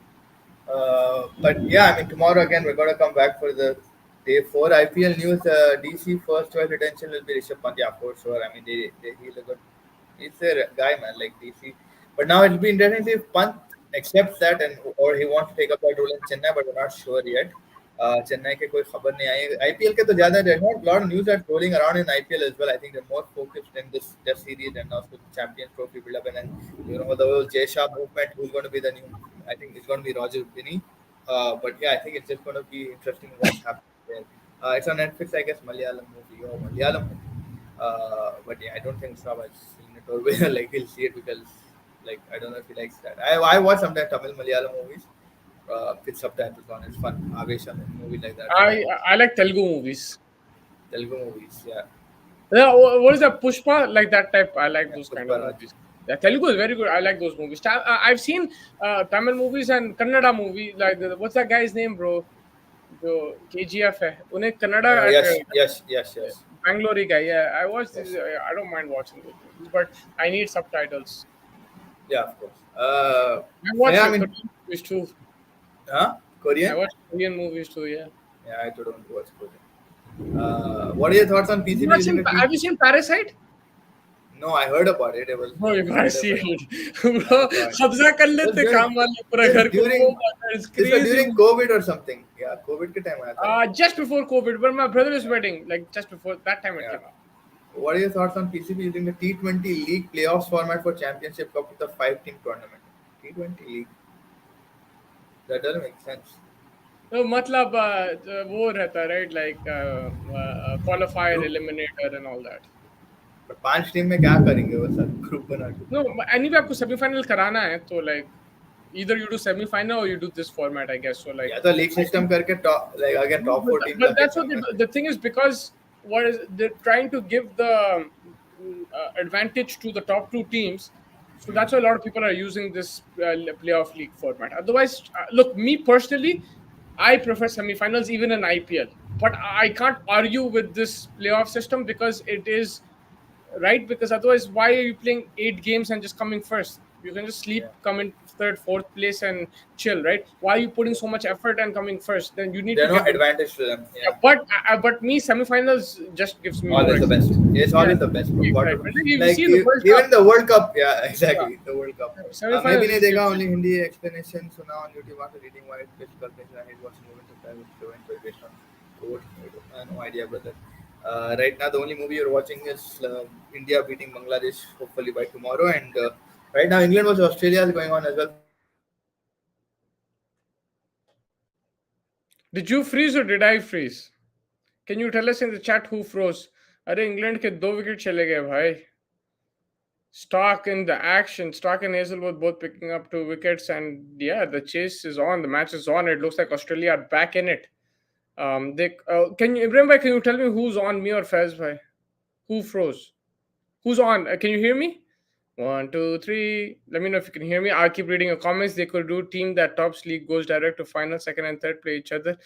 But yeah, I mean, tomorrow again, we're going to come back for the day 4 IPL news. DC first choice retention will be Rishabh Pant. Yeah, for sure. I mean, he's a good, he's a guy, man, like DC. But now it'll be interesting to see if Pant accepts that and or he wants to take up that role in Chennai, but we're not sure yet. Chennai के कोई खबर नहीं आई IPL के तो ज्यादा there's not a lot of news that's rolling around in IPL as well. I think they're more focused in this test series and also the Champions Trophy build up and then the whole Jay Shah movement who's going to be the new I think it's going to be Roger Binney. But yeah, I think it's just going to be interesting what's happening there. It's on Netflix, I guess, Malayalam movie or Malayalam movie. But yeah, I don't think Saab has seen it or like he'll see it because like I don't know if he likes that. I watch sometimes Tamil Malayalam movies with subtitles on. It's fun. Avesha movie like that. I like Telugu movies. Telugu movies, yeah. Yeah, what is that Pushpa like that type? I like Yeah, those kind Pushpa of Raj. movies. Yeah, Telugu is very good. I like those movies. I've seen Tamil movies and Kannada movie. Like what's that guy's name, bro? The KGF hai. उन्हें Kannada Yes. Bangalore guy. Yeah, I watched this. Yes. I don't mind watching those movies, but I need subtitles. Yeah, of course. I watch Yeah, I mean, Korean movies too. I Korean? watch Korean movies too. Yeah. Yeah, I don't watch Korean. What are your thoughts on Have you PCB not using seen? a team? Have you seen Parasite? No, I heard about it. It was Bro, if I see incredible. it, I bro, saw it. कब्जा कर It was लेते during काम वाले पूरा this घर को. Oh during my God, it's this was crazy. during COVID or something. Yeah, COVID के time आया था. Just before COVID, when my brother is Yeah. wedding, like just before that time it Yeah. came out. What are your thoughts on PCB using the T20 League playoffs format for Championship Cup with a 5-team tournament? T20 League. That doesn't make sense. तो मतलब वो रहता है, right, like qualifier, Group, eliminator and all that. but 5 team में क्या करेंगे वो सब ग्रुप बना के? No, anyway आपको semi-final कराना है तो like either you do semi-final or you do this format, I guess. So like या तो लीग I सिस्टम think, करके top like again no, top 4 team but जाके that's what final. the thing is, because what is they're trying to give the advantage to the top two teams. So that's why a lot of people are using this playoff league format. Otherwise, look, me personally, I prefer semifinals even in IPL. But I can't argue with this playoff system because it is right. Because otherwise, why are you playing 8 games and just coming first? You can just sleep, Yeah. come in third, fourth place, and chill, right? Why are you putting so much effort and coming first? Then you need to There's no get the. advantage to them. Yeah, Yeah. but me semifinals just gives me more Always the best. excitement. It's Yeah, always the best. me What excitement. You like see in the World even Cup, the World Cup. Yeah, yeah, exactly. The World Cup. मैं भी semifinals नहीं just देखा. gives Only you. Hindi explanation सुना on YouTube. After reading why it's difficult, it was moving to private fluent based on code. No idea, brother. Right now, the only movie you're watching is India beating Bangladesh, hopefully by tomorrow. And right now, England versus Australia is going on as well. Did you freeze or did I freeze? Can you tell us in the chat who froze? अरे England के 2 wicket चले गए भाई. Stark in the action. Stark and Hazelwood both picking up 2 wickets, and yeah, the chase is on. The match is on. It looks like Australia are back in it. They can you remember? Can you tell me who's on, me or Fez bhai? Who froze? Who's on? Can you hear me? 1, 2, 3. Let me know if you can hear me. I'll keep reading your comments. They could do team that tops league goes direct to final, second and third play each other,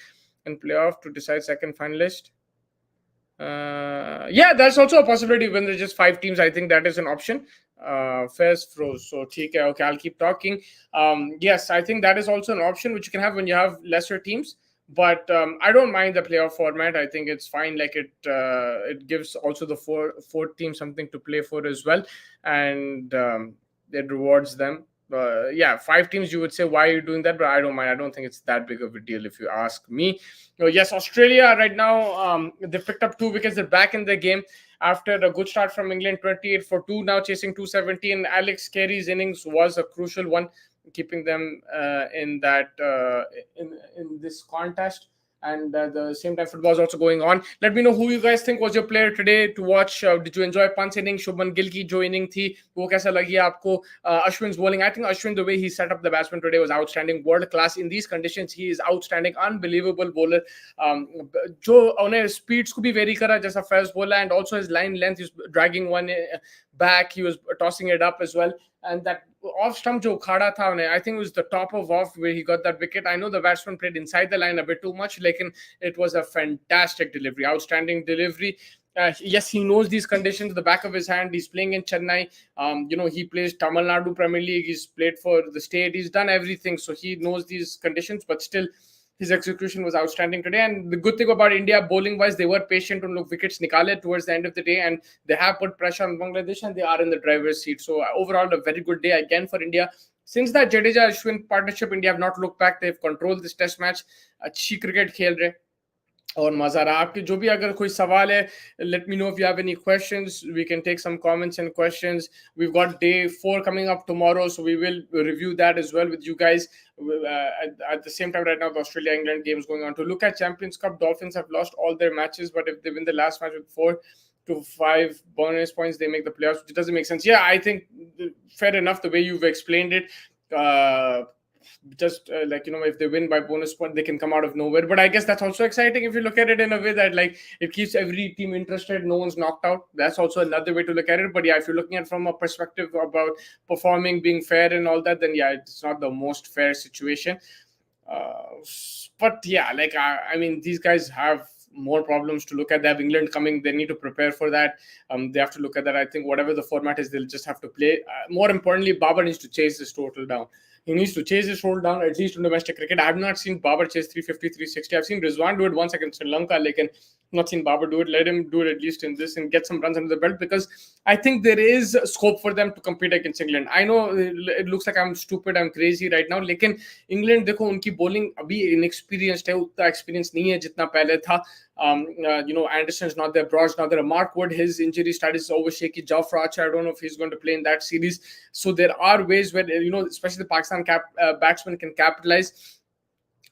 and playoff to decide second finalist. Yeah, that's also a possibility when there's just 5 teams. I think that is an option. Fairs froze. So okay, I'll keep talking. Yes, I think that is also an option which you can have when you have lesser teams. But I don't mind the playoff format. I think it's fine. Like it gives also the fourth team something to play for as well, and it rewards them. Yeah, 5 teams. You would say, why are you doing that? But I don't mind. I don't think it's that big of a deal if you ask me. Yes, Australia right now, they picked up 2 wickets. They're back in the game after a good start from England, 28 for 2, now chasing 270. And Alex Carey's innings was a crucial one, keeping them in this contest. And at the same time, football is also going on. Let me know who you guys think was your player today to watch. Did you enjoy Pant's inning? Shubman Gill ki jo inning thi, wo kaisa lagi aapko? Ashwin's bowling. I think Ashwin, the way he set up the batsman today was outstanding. World class in these conditions. He is outstanding, unbelievable bowler. जो उन्हें speeds को भी vary करा जैसा Faiz बोला, and also his line length, he was dragging one back, he was tossing it up as well. And that off stump जो उखाड़ा था उन्हें, I think it was the top of off where he got that wicket. I know the batsman played inside the line a bit too much, लेकिन it was a fantastic delivery, outstanding delivery. Yes, he knows these conditions, the back of his hand. He's playing in Chennai. He plays Tamil Nadu Premier League. He's played for the state. He's done everything, so he knows these conditions. But still, his execution was outstanding today. And the good thing about India bowling wise, they were patient on wickets nikale towards the end of the day, and they have put pressure on Bangladesh, and they are in the driver's seat. So overall, a very good day again for India. Since that Jadeja Ashwin partnership, India have not looked back. They've controlled this test match. अच्छी cricket खेल रहे और मजा रहा. आपके जो भी अगर कोई सवाल है, let me know if you have any questions. We can take some comments and questions. We've got day 4 coming up tomorrow, so we will review that as well with you guys. At the same time, right now the Australia-England game is going on. To look at Champions Cup, Dolphins have lost all their matches, but if they win the last match with 4 to 5 bonus points, they make the playoffs, which doesn't make sense. Yeah, I think fair enough the way you've explained it. Just if they win by bonus point, they can come out of nowhere. But I guess that's also exciting if you look at it in a way that it keeps every team interested. No one's knocked out. That's also another way to look at it. But yeah, if you're looking at it from a perspective about performing, being fair and all that, then yeah, it's not the most fair situation. But yeah, I mean, these guys have more problems to look at. They have England coming. They need to prepare for that. They have to look at that. I think whatever the format is, they'll just have to play. More importantly, Babar needs to chase this total down. He needs to chase his total down, at least in domestic cricket. I have not seen Babar chase 350, 360. I've seen Rizwan do it once against Sri Lanka. not seen Babar do it. Let him do it at least in this and get some runs under the belt, because I think there is scope for them to compete against England. I know it looks like I'm stupid, I'm crazy right now, लेकिन England देखो उनकी bowling अभी inexperienced है, उतना experience नहीं है जितना पहले था. Anderson's not there, Broad's not there. Mark Wood, his injury status is over shaky. Jofra Archer, I don't know if he's going to play in that series. So there are ways where, especially the Pakistan batsmen can capitalize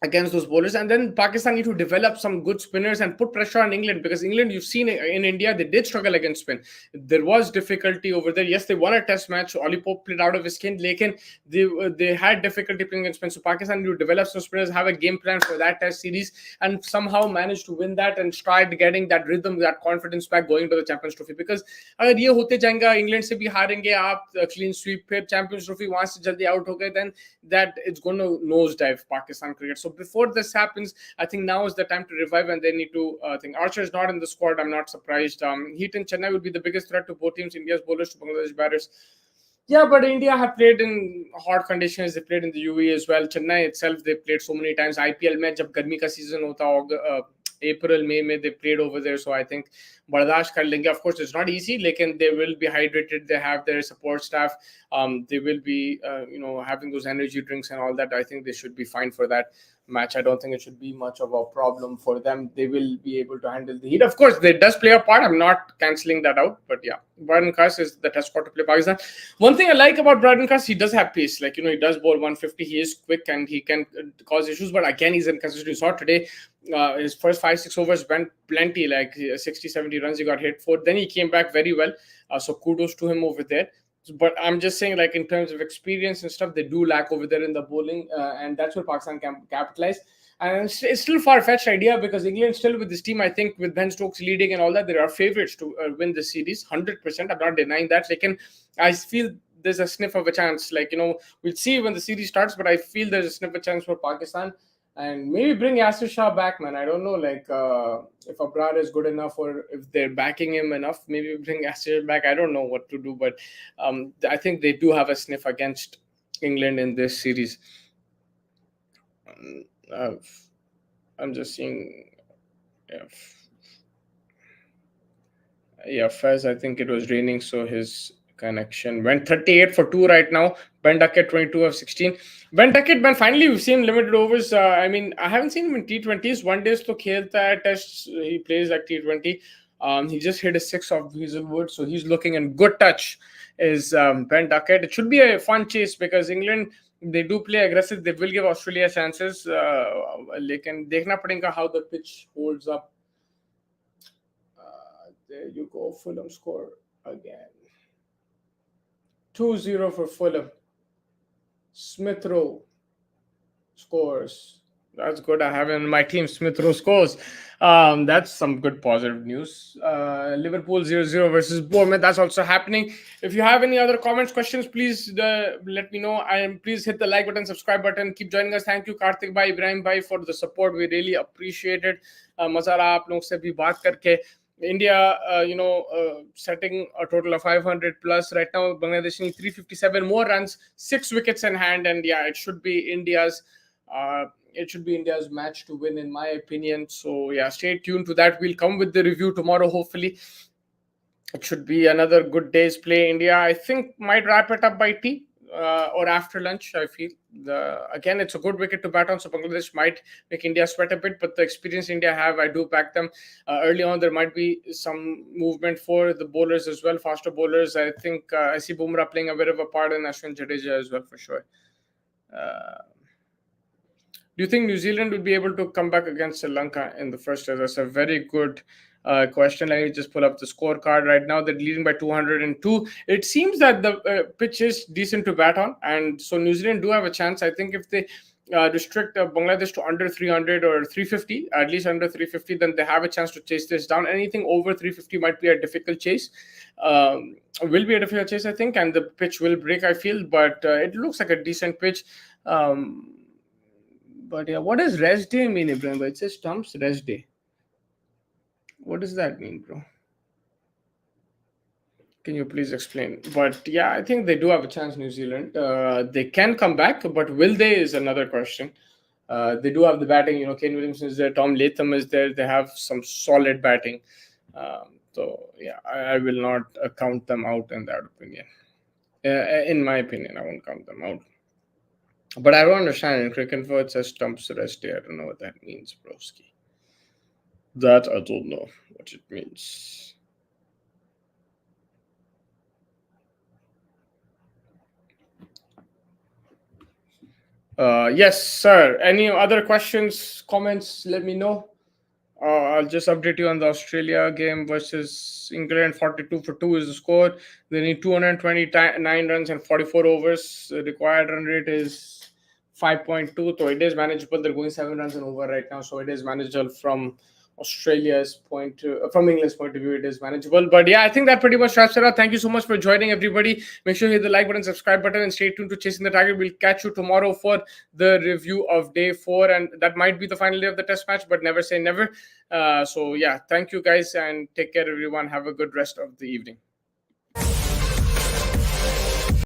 against those bowlers, and then Pakistan need to develop some good spinners and put pressure on England, because England, you've seen in India, they did struggle against spin. There was difficulty over there. Yes, they won a test match. Ollie Pope played out of his skin, lekin they had difficulty playing against spin. So Pakistan need to develop some spinners, have a game plan for that test series, and somehow manage to win that and start getting that rhythm, that confidence back going to the Champions Trophy. Because अगर ये होते जाएगा, England से भी हारेंगे आप, clean sweep, फिर champions trophy वहां से जल्दी आउट हो गए, then that it's going to nosedive Pakistan cricket. So before this happens, I think now is the time to revive, and they need to. I think Archer is not in the squad. I'm not surprised. Heat in Chennai will be the biggest threat to both teams. India's bowlers to Bangladesh batters. Yeah, but India have played in hot conditions. They played in the UAE as well. Chennai itself, they played so many times. IPL में जब गर्मी का season होता, April, May they played over there. So I think बर्दाश्त कर लेंगे. Of course, it's not easy. लेकिन they will be hydrated. They have their support staff. They will be, having those energy drinks and all that. I think they should be fine for that match. I don't think it should be much of a problem for them. They will be able to handle the heat. Of course, they does play a part. I'm not cancelling that out. But yeah, Braden Cuss is the test squad to play Pakistan. One thing I like about Braden Cuss, he does have pace. Like, he does bowl 150. He is quick and he can cause issues. But again, he's inconsistent. You saw today, his first 5-6 overs went plenty, like 60-70 runs he got hit for. Then he came back very well. So kudos to him over there. But I'm just saying, like, in terms of experience and stuff, they do lack over there in the bowling, and that's where Pakistan can capitalize. And it's still far-fetched idea, because England still with this team, I think with Ben Stokes leading and all that, there are favorites to win the series, 100%. I'm not denying that. Like, I feel there's a sniff of a chance. Like, we'll see when the series starts, but I feel there's a sniff of a chance for Pakistan. And maybe bring Yasir Shah back, man. I don't know, like, if Abrar is good enough or if they're backing him enough, maybe bring Yasir back. I don't know what to do, but I think they do have a sniff against England in this series. I'm just seeing. Yeah, Fez, I think it was raining, so his connection went 38 for 2 right now. Ben Duckett 22 of 16. Ben Duckett, man, finally we've seen limited overs. I haven't seen him in T20s. One day to khelta hai, tests he plays like T20. He just hit a 6 off Hazelwood, so he's looking in good touch. Is Ben Duckett. It should be a fun chase, because England, they do play aggressive. They will give Australia chances. Lekin dekhna padega how the pitch holds up. There you go, Fulham score again. 2-0 for Fulham. Smith Rowe scores. That's good. I have in my team Smith Rowe scores. That's some good positive news. Liverpool 0-0 versus Bournemouth. That's also happening. If you have any other comments, questions, please let me know. And please hit the like button, subscribe button. Keep joining us. Thank you, Karthik bhai, Ibrahim bhai, for the support. We really appreciate it. मजा आ रहा आप लोगों से भी बात करके. India, setting a total of 500 plus right now. Bangladesh need 357 more runs, 6 wickets in hand, and yeah, it should be India's match to win, in my opinion. So yeah, stay tuned to that. We'll come with the review tomorrow. Hopefully, it should be another good day's play. India, I think, might wrap it up by tea. Or after lunch, I feel. Again, it's a good wicket to bat on, so Bangladesh might make India sweat a bit, but the experience India have, I do back them. Early on, there might be some movement for the bowlers as well, faster bowlers. I think I see Bumrah playing a bit of a part, in Ashwin Jadeja as well, for sure. Do you think New Zealand will be able to come back against Sri Lanka in the first test? That's a very good question. Let me just pull up the scorecard right now. They're leading by 202. It seems that the pitch is decent to bat on, and so New Zealand do have a chance. I think if they restrict Bangladesh to under 300 or 350, at least under 350, then they have a chance to chase this down. Anything over 350 might be a difficult chase. Will be a difficult chase, I think, and the pitch will break, I feel, but it looks like a decent pitch. But yeah, what does rest day mean, Ibrahim? It says Stumps rest day. What does that mean, bro? Can you please explain? But yeah, I think they do have a chance, New Zealand. They can come back, but will they is another question. They do have the batting. Kane Williamson is there, Tom Latham is there. They have some solid batting. So yeah, I will not count them out in that opinion. In my opinion, I won't count them out. But I don't understand. In cricket, it says stumps rest day. I don't know what that means, broski. That I don't know what it means. Yes, sir. Any other questions, comments? Let me know. I'll just update you on the Australia game versus England. 42 for 2 is the score. They need 229 runs and 44 overs. The required run rate is 5.2. So it is manageable. They're going 7 runs and over right now. So it is manageable from Australia's point, from England's point of view, it is manageable. But yeah, I think that pretty much wraps it up. Thank you so much for joining, everybody. Make sure you hit the like button, subscribe button, and stay tuned to Chasing the Target. We'll catch you tomorrow for the review of day 4, and that might be the final day of the test match, but never say never. So yeah, thank you guys, and take care, everyone. Have a good rest of the evening.